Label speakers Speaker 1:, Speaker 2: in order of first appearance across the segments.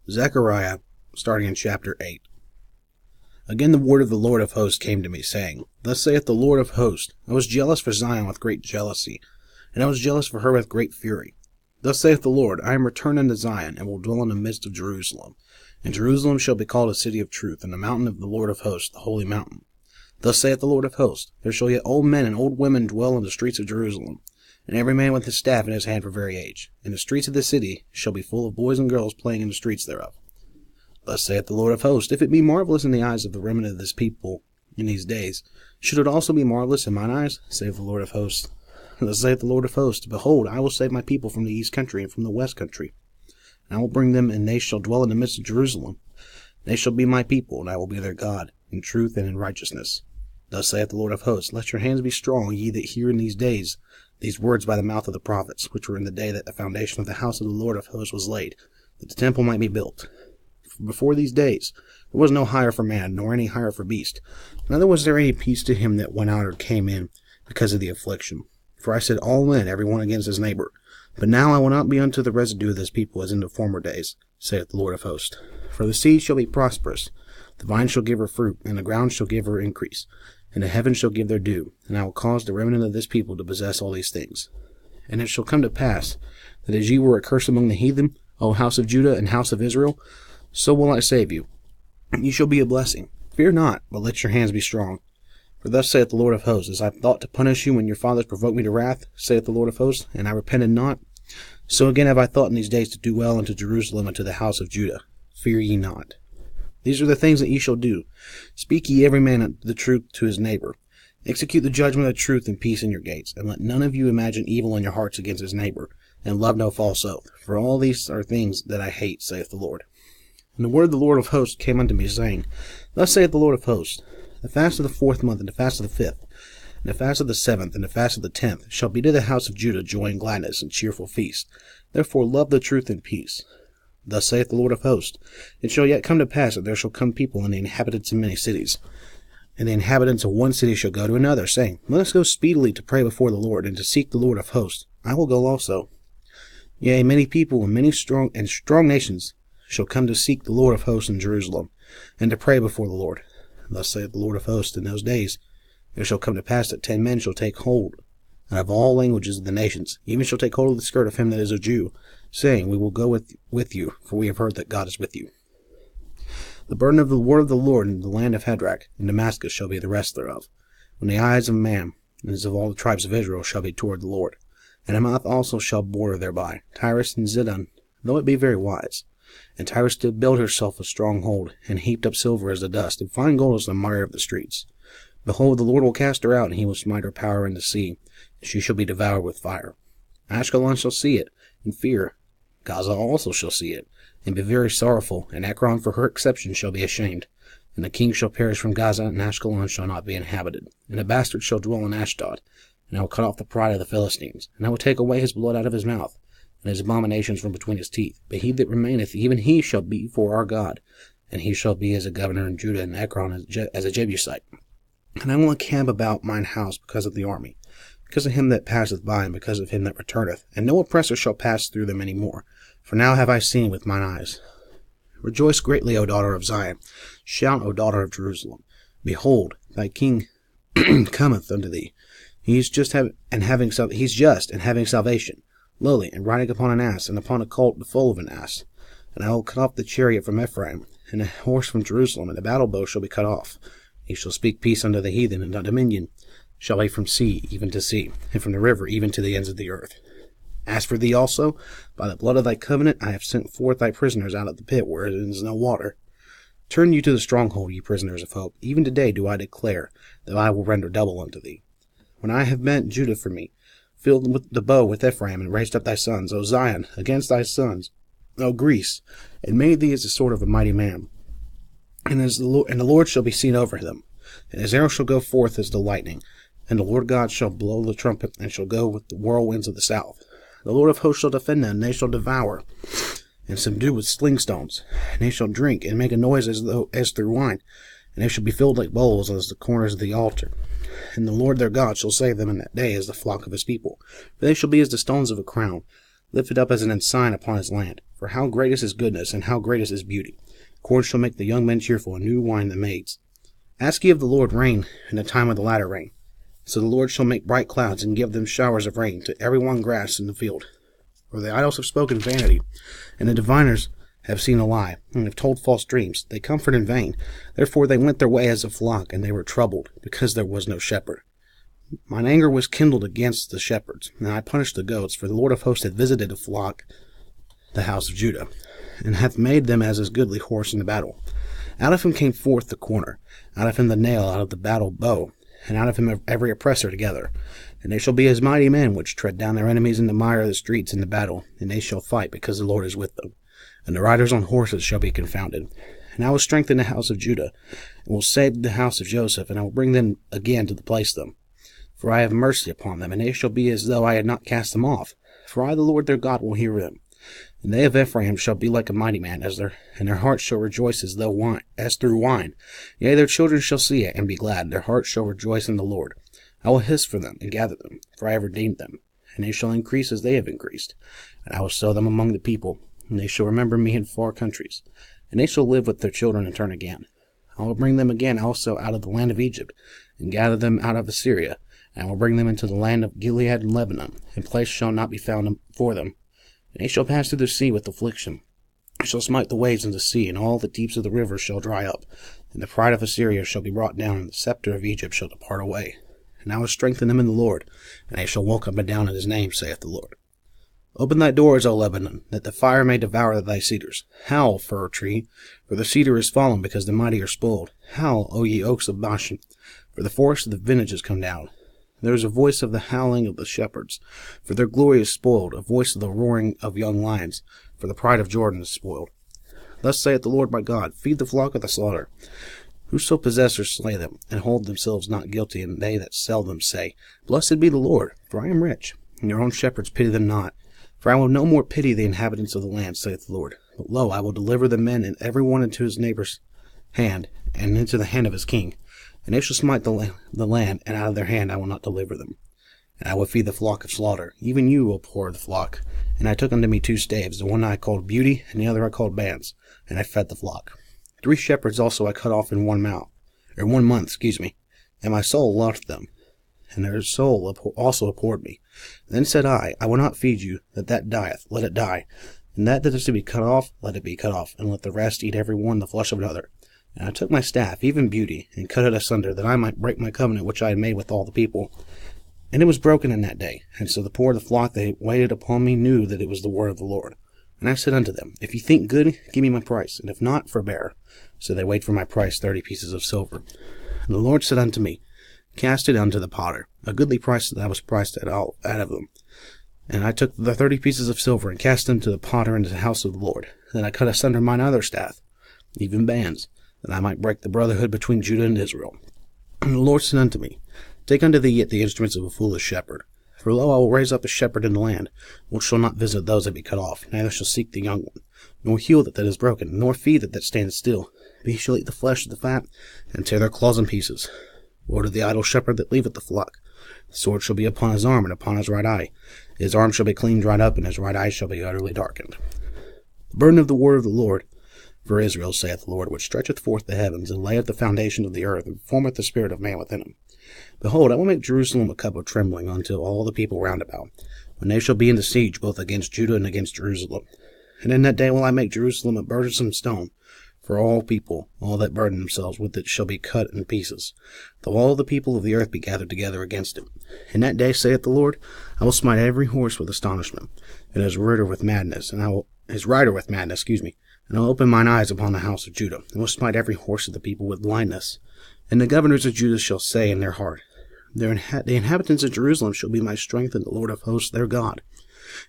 Speaker 1: Zechariah, starting in chapter 8. Again the word of the Lord of hosts came to me, saying, Thus saith the Lord of hosts, I was jealous for Zion with great jealousy, and I was jealous for her with great fury. Thus saith the Lord, I am returned unto Zion, and will dwell in the midst of Jerusalem. And Jerusalem shall be called a city of truth, and the mountain of the Lord of hosts, the holy mountain. Thus saith the Lord of hosts, There shall yet old men and old women dwell in the streets of Jerusalem, and every man with his staff in his hand for very age. And the streets of the city shall be full of boys and girls playing in the streets thereof. Thus saith the Lord of hosts, If it be marvelous in the eyes of the remnant of this people in these days, should it also be marvelous in mine eyes, saith the Lord of hosts. Thus saith the Lord of hosts, Behold, I will save my people from the east country and from the west country. And I will bring them, and they shall dwell in the midst of Jerusalem. They shall be my people, and I will be their God, in truth and in righteousness. Thus saith the Lord of hosts, Let your hands be strong, ye that hear in these days these words by the mouth of the prophets, which were in the day that the foundation of the house of the Lord of hosts was laid, that the temple might be built. For before these days there was no hire for man, nor any hire for beast, neither was there any peace to him that went out or came in, because of the affliction. For I said, All men, every one against his neighbor. But now I will not be unto the residue of this people as in the former days, saith the Lord of hosts. For the seed shall be prosperous, the vine shall give her fruit, and the ground shall give her increase, and the heavens shall give their due, and I will cause the remnant of this people to possess all these things. And it shall come to pass, that as ye were a curse among the heathen, O house of Judah and house of Israel, so will I save you. Ye shall be a blessing. Fear not, but let your hands be strong. For thus saith the Lord of hosts, As I thought to punish you when your fathers provoked me to wrath, saith the Lord of hosts, and I repented not, so again have I thought in these days to do well unto Jerusalem and to the house of Judah. Fear ye not. These are the things that ye shall do. Speak ye every man the truth to his neighbor. Execute the judgment of truth and peace in your gates, and let none of you imagine evil in your hearts against his neighbor, and love no false oath. For all these are things that I hate, saith the Lord. And the word of the Lord of hosts came unto me, saying, Thus saith the Lord of hosts, The fast of the 4th month, and the fast of the 5th, and the fast of the 7th, and the fast of the 10th, shall be to the house of Judah joy and gladness, and cheerful feast. Therefore love the truth and peace. Thus saith the Lord of hosts, It shall yet come to pass that there shall come people and the inhabitants of many cities, and the inhabitants of one city shall go to another, saying, Let us go speedily to pray before the Lord, and to seek the Lord of hosts. I will go also. Yea, many people and many strong nations shall come to seek the Lord of hosts in Jerusalem, and to pray before the Lord. Thus saith the Lord of hosts, In those days it shall come to pass that 10 men shall take hold, and of all languages of the nations, even shall take hold of the skirt of him that is a Jew, saying, We will go with you, for we have heard that God is with you. The burden of the word of the Lord in the land of Hadrach and Damascus shall be the rest thereof, when the eyes of man and as of all the tribes of Israel shall be toward the Lord. And Hamath also shall border thereby, Tyrus and Zidon, though it be very wise. And Tyrus did build herself a stronghold, and heaped up silver as the dust, and fine gold as the mire of the streets. Behold, the Lord will cast her out, and he will smite her power in the sea, and she shall be devoured with fire. Ashkelon shall see it, and fear. Gaza also shall see it, and be very sorrowful, and Ekron for her exception shall be ashamed. And the king shall perish from Gaza, and Ashkelon shall not be inhabited. And a bastard shall dwell in Ashdod, and I will cut off the pride of the Philistines, and I will take away his blood out of his mouth, and his abominations from between his teeth. But he that remaineth, even he shall be for our God, and he shall be as a governor in Judah, and Ekron as a Jebusite. And I will encamp about mine house because of the army, because of him that passeth by, and because of him that returneth, and no oppressor shall pass through them any more. For now have I seen with mine eyes. Rejoice greatly, O daughter of Zion. Shout, O daughter of Jerusalem. Behold, thy king cometh unto thee. He's just and having salvation, lowly, and riding upon an ass, and upon a colt the foal of an ass. And I will cut off the chariot from Ephraim, and the horse from Jerusalem, and the battle bow shall be cut off. He shall speak peace unto the heathen, and dominion shall be from sea even to sea, and from the river even to the ends of the earth. As for thee also, by the blood of thy covenant I have sent forth thy prisoners out of the pit where there is no water. Turn you to the stronghold, ye prisoners of hope. Even today do I declare that I will render double unto thee. When I have bent Judah for me, filled with the bow with Ephraim, and raised up thy sons, O Zion, against thy sons, O Greece, and made thee as the sword of a mighty man. And the Lord shall be seen over them, and his arrow shall go forth as the lightning, and the Lord God shall blow the trumpet, and shall go with the whirlwinds of the south. The Lord of hosts shall defend them, and they shall devour, and subdue with sling stones. And they shall drink, and make a noise as through wine, and they shall be filled like bowls as the corners of the altar. And the Lord their God shall save them in that day as the flock of his people. For they shall be as the stones of a crown, lifted up as an ensign upon his land. For how great is his goodness, and how great is his beauty! Corn shall make the young men cheerful, and new wine the maids. Ask ye of the Lord rain in the time of the latter rain. So the Lord shall make bright clouds, and give them showers of rain to every one grass in the field. For the idols have spoken vanity, and the diviners have seen a lie, and have told false dreams. They comfort in vain. Therefore they went their way as a flock, and they were troubled, because there was no shepherd. Mine anger was kindled against the shepherds, and I punished the goats, for the Lord of hosts hath visited a flock, the house of Judah, and hath made them as his goodly horse in the battle. Out of him came forth the corner, out of him the nail, out of the battle bow, and out of him every oppressor together. And they shall be as mighty men, which tread down their enemies in the mire of the streets in the battle, and they shall fight, because the Lord is with them. And the riders on horses shall be confounded. And I will strengthen the house of Judah, and will save the house of Joseph, and I will bring them again to place them. For I have mercy upon them, and they shall be as though I had not cast them off. For I, the Lord their God, will hear them. And they of Ephraim shall be like a mighty man, and their hearts shall rejoice as through wine. Yea, their children shall see it, and be glad. Their hearts shall rejoice in the Lord. I will hiss for them, and gather them, for I have redeemed them. And they shall increase as they have increased. And I will sow them among the people, and they shall remember me in far countries. And they shall live with their children and turn again. I will bring them again also out of the land of Egypt, and gather them out of Assyria. And I will bring them into the land of Gilead and Lebanon, and place shall not be found for them. And they shall pass through the sea with affliction. I shall smite the waves in the sea, and all the deeps of the rivers shall dry up. And the pride of Assyria shall be brought down, and the scepter of Egypt shall depart away. And I will strengthen them in the Lord, and they shall walk up and down in his name, saith the Lord. Open thy doors, O Lebanon, that the fire may devour thy cedars. Howl, fir tree, for the cedar is fallen, because the mighty are spoiled. Howl, O ye oaks of Bashan, for the forest of the vintage is come down. There is a voice of the howling of the shepherds, for their glory is spoiled, a voice of the roaring of young lions, for the pride of Jordan is spoiled. Thus saith the Lord my God, feed the flock of the slaughter. Whoso possessors slay them, and hold themselves not guilty, and they that sell them say, Blessed be the Lord, for I am rich, and your own shepherds pity them not. For I will no more pity the inhabitants of the land, saith the Lord. But lo, I will deliver the men, and every one into his neighbour's hand, and into the hand of his king. And they shall smite the land, and out of their hand I will not deliver them. And I will feed the flock of slaughter, even you, O poor of the flock. And I took unto me 2 staves, the one I called Beauty, and the other I called Bands, and I fed the flock. 3 shepherds also I cut off in 1 month, and my soul loved them, and their soul also abhorred me. Then said I will not feed you, that dieth, let it die, and that is to be cut off, let it be cut off, and let the rest eat every one the flesh of another. And I took my staff, even Beauty, and cut it asunder, that I might break my covenant which I had made with all the people. And it was broken in that day. And so the poor of the flock that waited upon me knew that it was the word of the Lord. And I said unto them, If ye think good, give me my price, and if not, forbear. So they weighed for my price 30 pieces of silver. And the Lord said unto me, Cast it unto the potter, a goodly price that I was priced out of them. And I took the 30 pieces of silver, and cast them to the potter into the house of the Lord. Then I cut asunder mine other staff, even Bands, that I might break the brotherhood between Judah and Israel. And the Lord said unto me, Take unto thee yet the instruments of a foolish shepherd. For lo, I will raise up a shepherd in the land, which shall not visit those that be cut off, neither shall seek the young one, nor heal that is broken, nor feed that standeth still. But he shall eat the flesh of the fat, and tear their claws in pieces. Woe to the idle shepherd that leaveth the flock. The sword shall be upon his arm, and upon his right eye. His arm shall be clean dried up, and his right eye shall be utterly darkened. The burden of the word of the Lord for Israel, saith the Lord, which stretcheth forth the heavens, and layeth the foundation of the earth, and formeth the spirit of man within him. Behold, I will make Jerusalem a cup of trembling unto all the people round about, when they shall be in the siege both against Judah and against Jerusalem. And in that day will I make Jerusalem a burdensome stone, for all people, all that burden themselves with it, shall be cut in pieces, though all the people of the earth be gathered together against it. In that day, saith the Lord, I will smite every horse with astonishment, and his rider with madness, and I will open mine eyes upon the house of Judah, and will smite every horse of the people with blindness. And the governors of Judah shall say in their heart, The inhabitants of Jerusalem shall be my strength, and the Lord of hosts their God.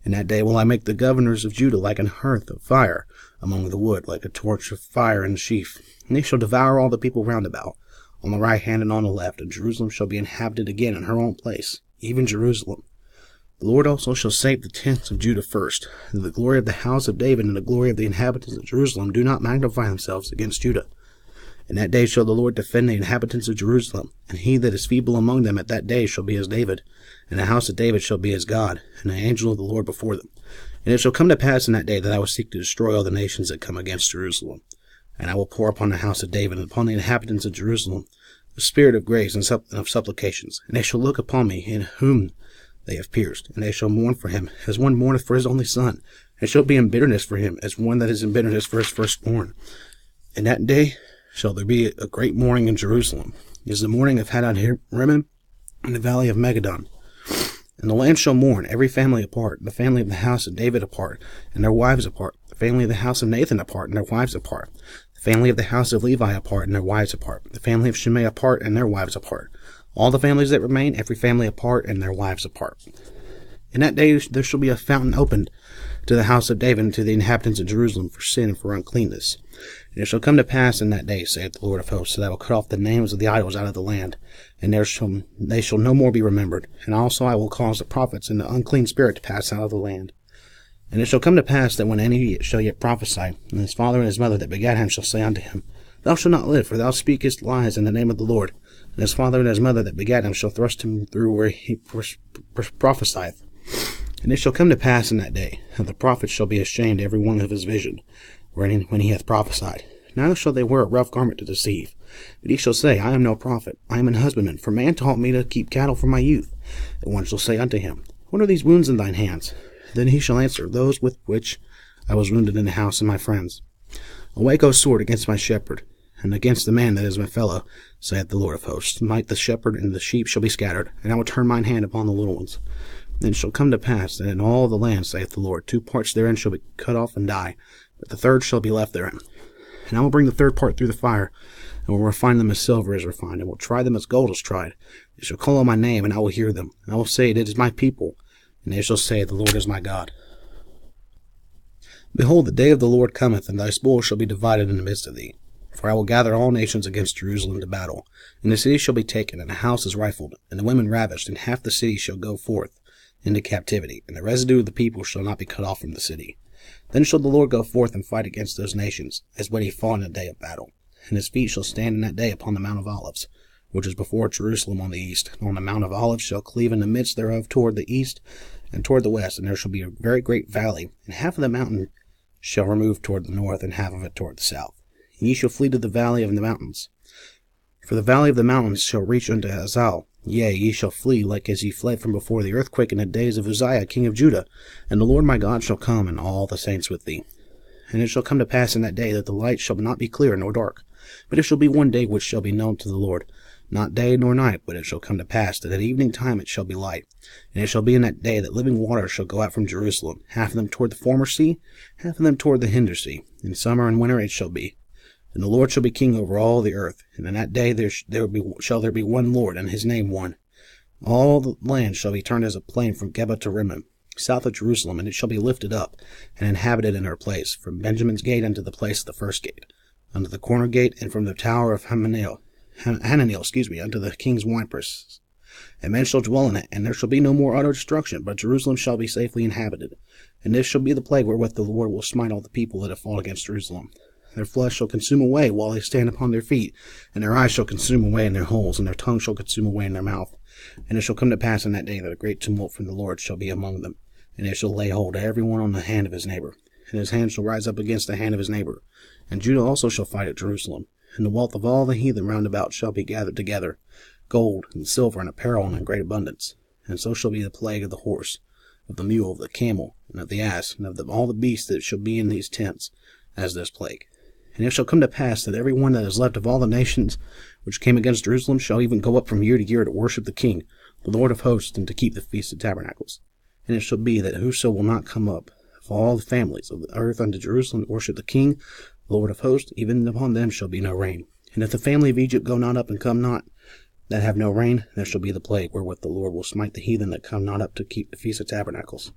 Speaker 1: In that day will I make the governors of Judah like an hearth of fire among the wood, like a torch of fire in the sheaf. And they shall devour all the people round about, on the right hand and on the left, and Jerusalem shall be inhabited again in her own place, even Jerusalem. The Lord also shall save the tents of Judah first, that the glory of the house of David and the glory of the inhabitants of Jerusalem do not magnify themselves against Judah. In that day shall the Lord defend the inhabitants of Jerusalem, and he that is feeble among them at that day shall be as David, and the house of David shall be as God, and the angel of the Lord before them. And it shall come to pass in that day that I will seek to destroy all the nations that come against Jerusalem. And I will pour upon the house of David and upon the inhabitants of Jerusalem the spirit of grace and of supplications. And they shall look upon me, in whom they have pierced. And they shall mourn for him, as one mourneth for his only son. And shall be in bitterness for him, as one that is in bitterness for his firstborn. In that day shall there be a great mourning in Jerusalem, as the mourning of Hadad-rimmon in the valley of Megiddon. And the land shall mourn, every family apart, the family of the house of David apart, and their wives apart, the family of the house of Nathan apart, and their wives apart, the family of the house of Levi apart, and their wives apart, the family of Shimei apart, and their wives apart, all the families that remain, every family apart, and their wives apart. In that day there shall be a fountain opened to the house of David and to the inhabitants of Jerusalem for sin and for uncleanness. And it shall come to pass in that day, saith the Lord of hosts, that I will cut off the names of the idols out of the land, and they shall no more be remembered. And also I will cause the prophets and the unclean spirit to pass out of the land. And it shall come to pass that when any shall yet prophesy, and his father and his mother that begat him shall say unto him, Thou shalt not live, for thou speakest lies in the name of the Lord. And his father and his mother that begat him shall thrust him through where he prophesieth. And it shall come to pass in that day, that the prophet shall be ashamed every one of his vision, when he hath prophesied. Neither shall they wear a rough garment to deceive. But he shall say, I am no prophet, I am an husbandman, for man taught me to keep cattle from my youth. And one shall say unto him, What are these wounds in thine hands? Then he shall answer, Those with which I was wounded in the house of my friends. Awake, O sword, against my shepherd, and against the man that is my fellow, saith the Lord of hosts. Smite the shepherd, and the sheep shall be scattered, and I will turn mine hand upon the little ones. And it shall come to pass that in all the land, saith the Lord, 2 parts therein shall be cut off and die, but the third shall be left therein. And I will bring the third part through the fire, and will refine them as silver is refined, and will try them as gold is tried. They shall call on my name, and I will hear them. And I will say, It is my people. And they shall say, The Lord is my God. Behold, the day of the Lord cometh, and thy spoil shall be divided in the midst of thee. For I will gather all nations against Jerusalem to battle. And the city shall be taken, and the houses rifled, and the women ravished, and half the city shall go forth into captivity, and the residue of the people shall not be cut off from the city. Then shall the Lord go forth and fight against those nations, as when he fought in the day of battle. And his feet shall stand in that day upon the Mount of Olives, which is before Jerusalem on the east. And on the Mount of Olives shall cleave in the midst thereof toward the east and toward the west, and there shall be a very great valley, and half of the mountain shall remove toward the north, and half of it toward the south. And ye shall flee to the valley of the mountains. For the valley of the mountains shall reach unto Hazal. Yea, ye shall flee, like as ye fled from before the earthquake in the days of Uzziah king of Judah. And the Lord my God shall come, and all the saints with thee. And it shall come to pass in that day that the light shall not be clear nor dark, but it shall be one day which shall be known to the Lord, not day nor night. But it shall come to pass that at evening time it shall be light. And it shall be in that day that living waters shall go out from Jerusalem, half of them toward the former sea, half of them toward the hinder sea. In summer and winter it shall be. And the Lord shall be king over all the earth. And in that day shall there be one Lord, and his name one. All the land shall be turned as a plain from Geba to Rimmon, south of Jerusalem, and it shall be lifted up, and inhabited in her place, from Benjamin's gate unto the place of the first gate, unto the corner gate, and from the tower of Hananiel, unto the king's winepress. And men shall dwell in it, and there shall be no more utter destruction, but Jerusalem shall be safely inhabited. And this shall be the plague wherewith the Lord will smite all the people that have fought against Jerusalem. Their flesh shall consume away while they stand upon their feet, and their eyes shall consume away in their holes, and their tongue shall consume away in their mouth. And it shall come to pass in that day that a great tumult from the Lord shall be among them, and they shall lay hold every one on the hand of his neighbor, and his hand shall rise up against the hand of his neighbor. And Judah also shall fight at Jerusalem, and the wealth of all the heathen round about shall be gathered together, gold and silver and apparel in great abundance. And so shall be the plague of the horse, of the mule, of the camel, and of the ass, and of all the beasts that shall be in these tents, as this plague. And it shall come to pass that every one that is left of all the nations which came against Jerusalem shall even go up from year to year to worship the King, the Lord of hosts, and to keep the Feast of Tabernacles. And it shall be that whoso will not come up of all the families of the earth unto Jerusalem to worship the King, the Lord of hosts, even upon them shall be no rain. And if the family of Egypt go not up and come not, that have no rain, there shall be the plague wherewith the Lord will smite the heathen that come not up to keep the Feast of Tabernacles.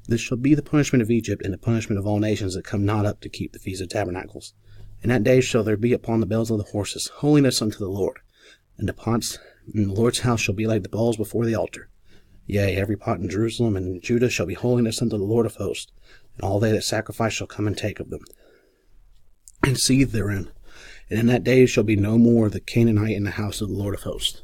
Speaker 1: This shall be the punishment of Egypt, and the punishment of all nations that come not up to keep the Feast of Tabernacles. In that day shall there be upon the bells of the horses holiness unto the Lord, and the pots in the Lord's house shall be like the bowls before the altar. Yea, every pot in Jerusalem and in Judah shall be holiness unto the Lord of hosts, and all they that sacrifice shall come and take of them, and seethe therein. And in that day shall be no more the Canaanite in the house of the Lord of hosts.